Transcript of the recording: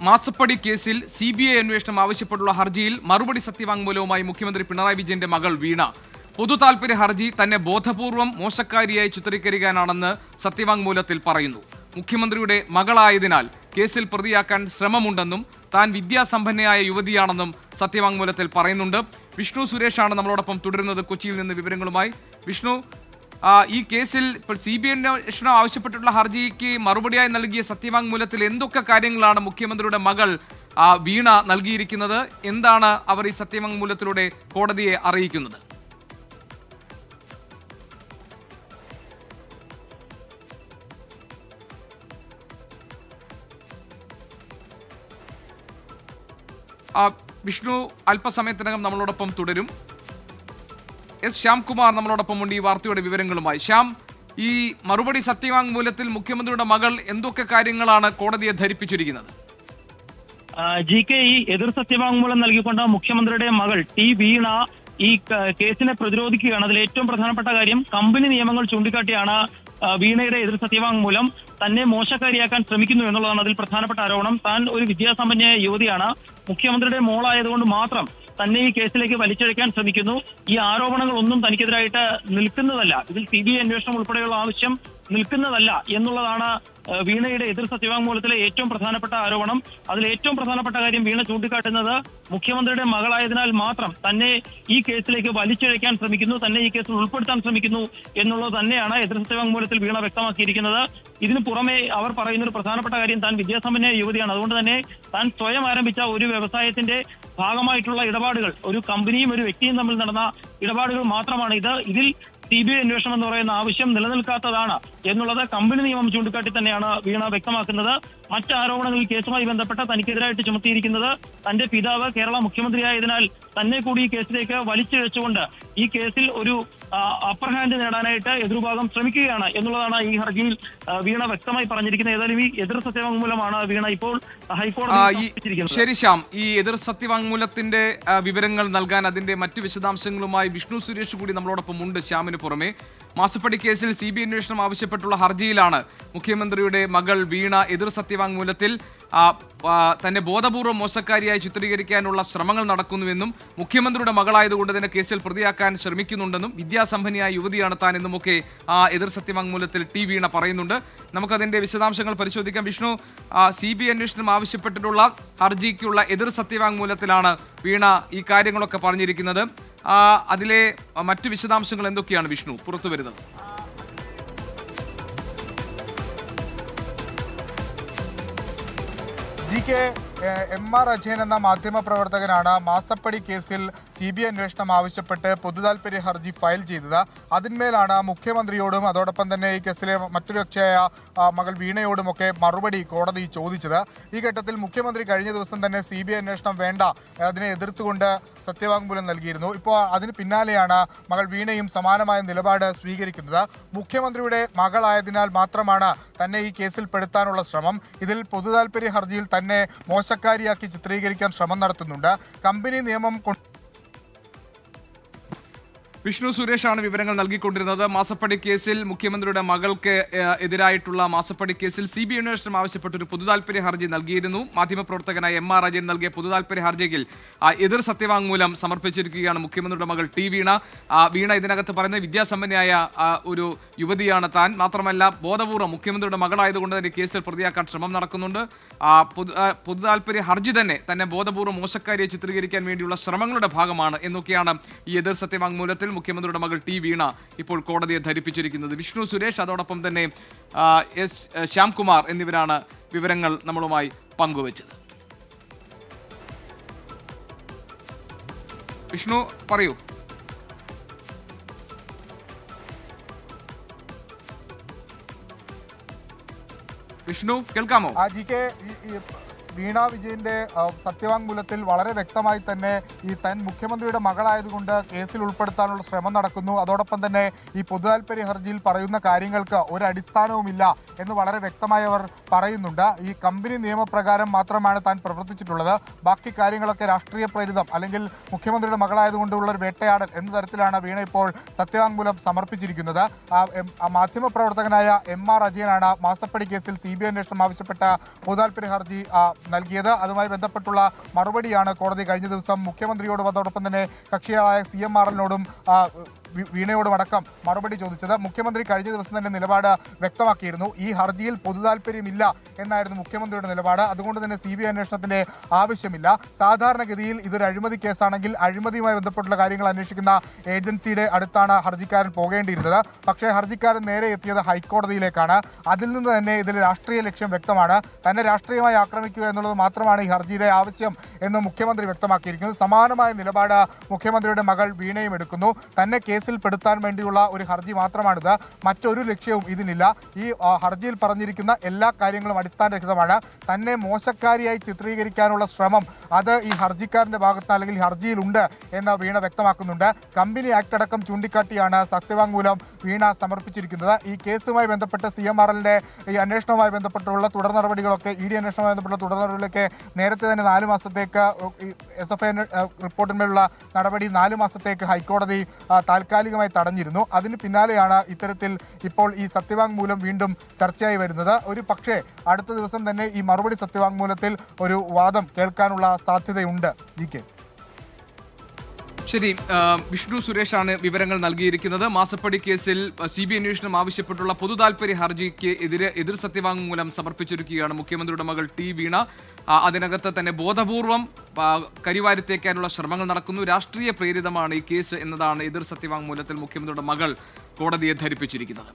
മാസപ്പടി കേസിൽ CBI അന്വേഷണം ആവശ്യപ്പെട്ടുള്ള ഹർജിയിൽ മറുപടി സത്യവാങ്മൂലവുമായി മുഖ്യമന്ത്രി പിണറായി വിജയന്റെ മകൾ വീണ. പൊതു താൽപര്യ ഹർജി തന്നെ ബോധപൂർവം മോശക്കാരിയായി ചിത്രീകരിക്കാനാണെന്ന് സത്യവാങ്മൂലത്തിൽ പറയുന്നു. മുഖ്യമന്ത്രിയുടെ മകളായതിനാൽ കേസിൽ പ്രതിയാക്കാൻ ശ്രമമുണ്ടെന്നും താൻ വിദ്യാസമ്പന്നയായ യുവതിയാണെന്നും സത്യവാങ്മൂലത്തിൽ പറയുന്നുണ്ട്. വിഷ്ണു സുരേഷാണ് നമ്മളോടൊപ്പം തുടരുന്നത് കൊച്ചിയിൽ നിന്ന് വിവരങ്ങളുമായി. വിഷ്ണു, ഈ കേസിൽ ഇപ്പോൾ CBI അന്വേഷണം ആവശ്യപ്പെട്ടിട്ടുള്ള ഹർജിക്ക് മറുപടിയായി നൽകിയ സത്യവാങ്മൂലത്തിൽ എന്തൊക്കെ കാര്യങ്ങളാണ് മുഖ്യമന്ത്രിയുടെ മകൾ വീണ നൽകിയിരിക്കുന്നത്? എന്താണ് അവർ ഈ സത്യവാങ്മൂലത്തിലൂടെ കോടതിയെ അറിയിക്കുന്നത്? വിഷ്ണു അല്പസമയത്തിനകം നമ്മളോടൊപ്പം തുടരും. ശ്യാംകുമാർ നമ്മളോടൊപ്പം ഉണ്ട് ഈ വാർത്തയുടെ വിവരങ്ങളുമായി. ശ്യാം, ഈ മറുപടി സത്യവാങ്മൂലത്തിൽ മുഖ്യമന്ത്രിയുടെ മകൾ എന്തൊക്കെ കാര്യങ്ങളാണ് കോടതിയെ ധരിപ്പിച്ചിരിക്കുന്നത്? GK, ഈ എതിർ സത്യവാങ്മൂലം നൽകിക്കൊണ്ട് മുഖ്യമന്ത്രിയുടെ മകൾ വീണ ഈ കേസിനെ പ്രതിരോധിക്കുകയാണ്. അതിൽ ഏറ്റവും പ്രധാനപ്പെട്ട കാര്യം കമ്പനി നിയമങ്ങൾ ചൂണ്ടിക്കാട്ടിയാണ് വീണയുടെ എതിർ സത്യവാങ്മൂലം തന്നെ മോശക്കാരിയാക്കാൻ ശ്രമിക്കുന്നു എന്നുള്ളതാണ് അതിൽ പ്രധാനപ്പെട്ട ആരോപണം. താൻ ഒരു വിദ്യാസമ്പന്നയായ യുവതിയാണ്, മുഖ്യമന്ത്രിയുടെ മോളായതുകൊണ്ട് മാത്രം തന്നെ ഈ കേസിലേക്ക് വലിച്ചിഴക്കാൻ ശ്രമിക്കുന്നു. ഈ ആരോപണങ്ങൾ ഒന്നും തനിക്കെതിരായിട്ട് നിൽക്കുന്നതല്ല, ഇതിൽ CBI അന്വേഷണം ഉൾപ്പെടെയുള്ള ആവശ്യം നിൽക്കുന്നതല്ല എന്നുള്ളതാണ് വീണയുടെ എതിർ സത്യവാങ്മൂലത്തിലെ ഏറ്റവും പ്രധാനപ്പെട്ട ആരോപണം. അതിൽ ഏറ്റവും പ്രധാനപ്പെട്ട കാര്യം വീണ ചൂണ്ടിക്കാട്ടുന്നത് മുഖ്യമന്ത്രിയുടെ മകളായതിനാൽ മാത്രം തന്നെ ഈ കേസിലേക്ക് വലിച്ചിഴക്കാൻ ശ്രമിക്കുന്നു, തന്നെ ഈ കേസിൽ ഉൾപ്പെടുത്താൻ ശ്രമിക്കുന്നു എന്നുള്ളത് തന്നെയാണ് എതിർ സത്യവാങ്മൂലത്തിൽ വീണ വ്യക്തമാക്കിയിരിക്കുന്നത്. ഇതിനു പുറമെ അവർ പറയുന്ന ഒരു പ്രധാനപ്പെട്ട കാര്യം താൻ വിദ്യാസമ്പന്നയായ യുവതിയാണ്, അതുകൊണ്ട് തന്നെ താൻ സ്വയം ആരംഭിച്ച ഒരു വ്യവസായത്തിന്റെ ഭാഗമായിട്ടുള്ള ഇടപാടുകൾ, ഒരു കമ്പനിയും ഒരു വ്യക്തിയും തമ്മിൽ നടന്ന ഇടപാടുകൾ മാത്രമാണ് ഇത്. ഇതിൽ CBI അന്വേഷണം എന്ന് പറയുന്ന ആവശ്യം നിലനിൽക്കാത്തതാണ് എന്നുള്ളത് കമ്പനി നിയമം ചൂണ്ടിക്കാട്ടി തന്നെയാണ് വീണ വ്യക്തമാക്കുന്നത്. മറ്റ് ആരോപണങ്ങൾ കേസുമായി ബന്ധപ്പെട്ട് തനിക്കെതിരായിട്ട് ചുമത്തിയിരിക്കുന്നത് തന്റെ പിതാവ് കേരള മുഖ്യമന്ത്രിയായതിനാൽ തന്നെ കൂടി ഈ കേസിലേക്ക് വലിച്ചിഴച്ചുകൊണ്ട് ഈ കേസിൽ ഒരു അപ്പർ ഹാൻഡ് നേടാനായിട്ട് എതിർഭാഗം ശ്രമിക്കുകയാണ് എന്നുള്ളതാണ് ഈ ഹർജിയിൽ വീണ വ്യക്തമായി പറഞ്ഞിരിക്കുന്നത്. ഏതായാലും ഈ എതിർ സത്യവാങ്മൂലമാണ് വീണ ഇപ്പോൾ ഹൈക്കോടതി. ശരി ശ്യാം, ഈ എതിർ സത്യവാങ്മൂലത്തിന്റെ വിവരങ്ങൾ നൽകാൻ അതിന്റെ മറ്റ് വിശദാംശങ്ങളുമായി വിഷ്ണു സുരേഷ് കൂടി നമ്മളോടൊപ്പം ഉണ്ട്. ശ്യാമിന് പുറമെ മാസപ്പടി കേസിൽ CBI അന്വേഷണം ആവശ്യപ്പെട്ടുള്ള ഹർജിയിലാണ് മുഖ്യമന്ത്രിയുടെ മകൾ വീണ എതിർ സത്യവാങ്മൂലത്തിൽ തന്നെ ബോധപൂർവ്വം മോശക്കാരിയായി ചിത്രീകരിക്കാനുള്ള ശ്രമങ്ങൾ നടക്കുന്നുവെന്നും മുഖ്യമന്ത്രിയുടെ മകളായതുകൊണ്ട് തന്നെ കേസിൽ പ്രതിയാക്കാൻ ശ്രമിക്കുന്നുണ്ടെന്നും വിദ്യാസമ്പന്നയായ യുവതിയാണ് താൻ എന്നുമൊക്കെ എതിർ സത്യവാങ്മൂലത്തിൽ വീണ പറയുന്നുണ്ട്. നമുക്കതിന്റെ വിശദാംശങ്ങൾ പരിശോധിക്കാം. വിഷ്ണു, CBI അന്വേഷണം ആവശ്യപ്പെട്ടിട്ടുള്ള ഹർജിക്കുള്ള എതിർ സത്യവാങ്മൂലത്തിലാണ് വീണ ഈ കാര്യങ്ങളൊക്കെ പറഞ്ഞിരിക്കുന്നത്. അതിലെ മറ്റു വിശദാംശങ്ങൾ എന്തൊക്കെയാണ് വിഷ്ണു പുറത്തു വരുന്നത്? GK, MR അജയൻ എന്ന മാധ്യമപ്രവർത്തകനാണ് മാസപ്പടി കേസിൽ CBI അന്വേഷണം ആവശ്യപ്പെട്ട് പൊതുതാൽപര്യ ഹർജി ഫയൽ ചെയ്തത്. അതിന്മേലാണ് മുഖ്യമന്ത്രിയോടും അതോടൊപ്പം തന്നെ ഈ കേസിലെ മറ്റൊരു കക്ഷിയായ മകൾ വീണയോടുമൊക്കെ മറുപടി കോടതി ചോദിച്ചത്. ഈ ഘട്ടത്തിൽ മുഖ്യമന്ത്രി കഴിഞ്ഞ ദിവസം തന്നെ CBI അന്വേഷണം വേണ്ട, അതിനെ എതിർത്തുകൊണ്ട് സത്യവാങ്മൂലം നൽകിയിരുന്നു. ഇപ്പോൾ അതിന് പിന്നാലെയാണ് മകൾ വീണയും സമാനമായ നിലപാട് സ്വീകരിക്കുന്നത്. മുഖ്യമന്ത്രിയുടെ മകളായതിനാൽ മാത്രമാണ് തന്നെ ഈ കേസിൽ പെടുത്താനുള്ള ശ്രമം. ഇതിൽ പൊതുതാൽപര്യ ഹർജിയിൽ തന്നെ മോശക്കാരിയാക്കി ചിത്രീകരിക്കാൻ ശ്രമം നടത്തുന്നുണ്ട്. കമ്പനി നിയമം വിഷ്ണു സുരേഷാണ് വിവരങ്ങൾ നൽകിക്കൊണ്ടിരുന്നത്. മാസപ്പടി കേസിൽ മുഖ്യമന്ത്രിയുടെ മകൾക്ക് എതിരായിട്ടുള്ള മാസപ്പടി കേസിൽ CBI അന്വേഷണം ആവശ്യപ്പെട്ടൊരു പൊതുതാൽപര്യ ഹർജി നൽകിയിരുന്നു. മാധ്യമപ്രവർത്തകനായ MR അജയൻ നൽകിയ പൊതുതാൽപര്യ ഹർജിയിൽ എതിർ സത്യവാങ്മൂലം സമർപ്പിച്ചിരിക്കുകയാണ് മുഖ്യമന്ത്രിയുടെ മകൾ വീണ. വീണ ഇതിനകത്ത് പറയുന്നത് വിദ്യാസമ്പന്നയായ ഒരു യുവതിയാണ് താൻ, മാത്രമല്ല ബോധപൂർവ്വം മുഖ്യമന്ത്രിയുടെ മകളായതുകൊണ്ട് തന്നെ കേസിൽ പ്രതിയാക്കാൻ ശ്രമം നടക്കുന്നുണ്ട്. പൊതുതാൽപര്യ ഹർജി തന്നെ ബോധപൂർവ്വം മോശക്കാരിയെ ചിത്രീകരിക്കാൻ വേണ്ടിയുള്ള ശ്രമങ്ങളുടെ ഭാഗമാണ് എന്നൊക്കെയാണ് ഈ എതിർ സത്യവാങ്മൂലത്തിൽ മുഖ്യമന്ത്രിയുടെ മകൾ വീണ ഇപ്പോൾ കോടതിയെ ധരിപ്പിച്ചിരിക്കുന്നത്. വിഷ്ണു സുരേഷ്, അതോടൊപ്പം തന്നെ ശ്യാംകുമാർ എന്നിവരാണ് വിവരങ്ങൾ നമ്മളുമായി പങ്കുവച്ചത്. വിഷ്ണു, പറയൂ. വിഷ്ണു, കേൾക്കാമോ? GK, വീണ വിജയന്റെ സത്യവാങ്മൂലത്തിൽ വളരെ വ്യക്തമായി തന്നെ ഈ താൻ മുഖ്യമന്ത്രിയുടെ മകളായതുകൊണ്ട് കേസിൽ ഉൾപ്പെടുത്താനുള്ള ശ്രമം നടക്കുന്നു, അതോടൊപ്പം തന്നെ ഈ പൊതുതാൽപര്യ ഹർജിയിൽ പറയുന്ന കാര്യങ്ങൾക്ക് ഒരു അടിസ്ഥാനവുമില്ല എന്ന് വളരെ വ്യക്തമായി അവർ പറയുന്നുണ്ട്. ഈ കമ്പനി നിയമപ്രകാരം മാത്രമാണ് താൻ പ്രവർത്തിച്ചിട്ടുള്ളത്, ബാക്കി കാര്യങ്ങളൊക്കെ രാഷ്ട്രീയ പ്രേരിതം അല്ലെങ്കിൽ മുഖ്യമന്ത്രിയുടെ മകളായതുകൊണ്ടുള്ള ഒരു വേട്ടയാടൽ എന്ന തരത്തിലാണ് വീണ ഇപ്പോൾ സത്യവാങ്മൂലം സമർപ്പിച്ചിരിക്കുന്നത്. മാധ്യമപ്രവർത്തകനായ MR അജയനാണ് മാസപ്പടി കേസിൽ CBI അന്വേഷണം ആവശ്യപ്പെട്ട പൊതുതാൽപര്യ ഹർജി നൽകിയത്. അതുമായി ബന്ധപ്പെട്ടുള്ള മറുപടിയാണ് കോടതി കഴിഞ്ഞ ദിവസം മുഖ്യമന്ത്രിയോടും അതോടൊപ്പം തന്നെ കക്ഷികളായ CMRL-നോടും വീണയോടും അടക്കം മറുപടി ചോദിച്ചത്. മുഖ്യമന്ത്രി കഴിഞ്ഞ ദിവസം തന്നെ നിലപാട് വ്യക്തമാക്കിയിരുന്നു. ഈ ഹർജിയിൽ പൊതുതാൽപര്യമില്ല എന്നായിരുന്നു മുഖ്യമന്ത്രിയുടെ നിലപാട്. അതുകൊണ്ട് തന്നെ CBI അന്വേഷണത്തിന്റെ ആവശ്യമില്ല. സാധാരണഗതിയിൽ ഇതൊരു അഴിമതി കേസാണെങ്കിൽ അഴിമതിയുമായി ബന്ധപ്പെട്ടുള്ള കാര്യങ്ങൾ അന്വേഷിക്കുന്ന ഏജൻസിയുടെ അടുത്താണ് ഹർജിക്കാരൻ പോകേണ്ടിയിരുന്നത്. പക്ഷേ ഹർജിക്കാരൻ നേരെ എത്തിയത് ഹൈക്കോടതിയിലേക്കാണ്. അതിൽ നിന്ന് തന്നെ ഇതിൽ രാഷ്ട്രീയ ലക്ഷ്യം വ്യക്തമാണ്. തന്നെ രാഷ്ട്രീയമായി ആക്രമിക്കുക എന്നുള്ളത് മാത്രമാണ് ഈ ഹർജിയുടെ ആവശ്യം എന്ന് മുഖ്യമന്ത്രി വ്യക്തമാക്കിയിരിക്കുന്നത്. സമാനമായ നിലപാട് മുഖ്യമന്ത്രിയുടെ മകൾ വീണയും എടുക്കുന്നു. തന്നെ കേസിൽ പെടുത്താൻ വേണ്ടിയുള്ള ഒരു ഹർജി മാത്രമാണിത്. മറ്റൊരു ലക്ഷ്യവും ഇതിനില്ല. ഈ ഹർജിയിൽ പറഞ്ഞിരിക്കുന്ന എല്ലാ കാര്യങ്ങളും അടിസ്ഥാനരഹിതമാണ്. തന്നെ മോശക്കാരിയായി ചിത്രീകരിക്കാനുള്ള ശ്രമം അത് ഈ ഹർജിക്കാരന്റെ ഭാഗത്ത് അല്ലെങ്കിൽ ഹർജിയിലുണ്ട് എന്ന് വീണ വ്യക്തമാക്കുന്നുണ്ട്. കമ്പനി ആക്ട് അടക്കം ചൂണ്ടിക്കാട്ടിയാണ് സത്യവാങ്മൂലം വീണ സമർപ്പിച്ചിരിക്കുന്നത്. ഈ കേസുമായി ബന്ധപ്പെട്ട് CMRL-ന്റെ ഈ അന്വേഷണവുമായി ബന്ധപ്പെട്ടുള്ള തുടർ നടപടികളൊക്കെ ED അന്വേഷണവുമായി ബന്ധപ്പെട്ട തുടർ നടപടികളൊക്കെ നേരത്തെ തന്നെ 4 മാസത്തേക്ക് SFI റിപ്പോർട്ടിന്മേലുള്ള നടപടി 4 മാസത്തേക്ക് ഹൈക്കോടതി താൽക്കാലികമായി തടഞ്ഞിരുന്നു. അതിന് പിന്നാലെയാണ് ഇത്തരത്തിൽ ഇപ്പോൾ ഈ സത്യവാങ്മൂലം വീണ്ടും ചർച്ചയായി വരുന്നത്. ഒരു പക്ഷേ അടുത്ത ദിവസം തന്നെ ഈ മറുപടി സത്യവാങ്മൂലത്തിൽ ഒരു വാദം കേൾക്കാനുള്ള സാധ്യതയുണ്ട്. GK. ശരി, വിഷ്ണു സുരേഷാണ് വിവരങ്ങൾ നൽകിയിരിക്കുന്നത്. മാസപ്പടി കേസിൽ CBI അന്വേഷണം ആവശ്യപ്പെട്ടുള്ള പൊതുതാൽപര്യ ഹർജിക്ക് എതിർ സത്യവാങ്മൂലം സമർപ്പിച്ചിരിക്കുകയാണ് മുഖ്യമന്ത്രിയുടെ മകൾ വീണ. അതിനകത്ത് തന്നെ ബോധപൂർവം കരിവാരിത്തേക്കാനുള്ള ശ്രമങ്ങൾ നടക്കുന്നു, രാഷ്ട്രീയ പ്രേരിതമാണ് ഈ കേസ് എന്നതാണ് എതിർ സത്യവാങ്മൂലത്തിൽ മുഖ്യമന്ത്രിയുടെ മകൾ കോടതിയെ ധരിപ്പിച്ചിരിക്കുന്നത്.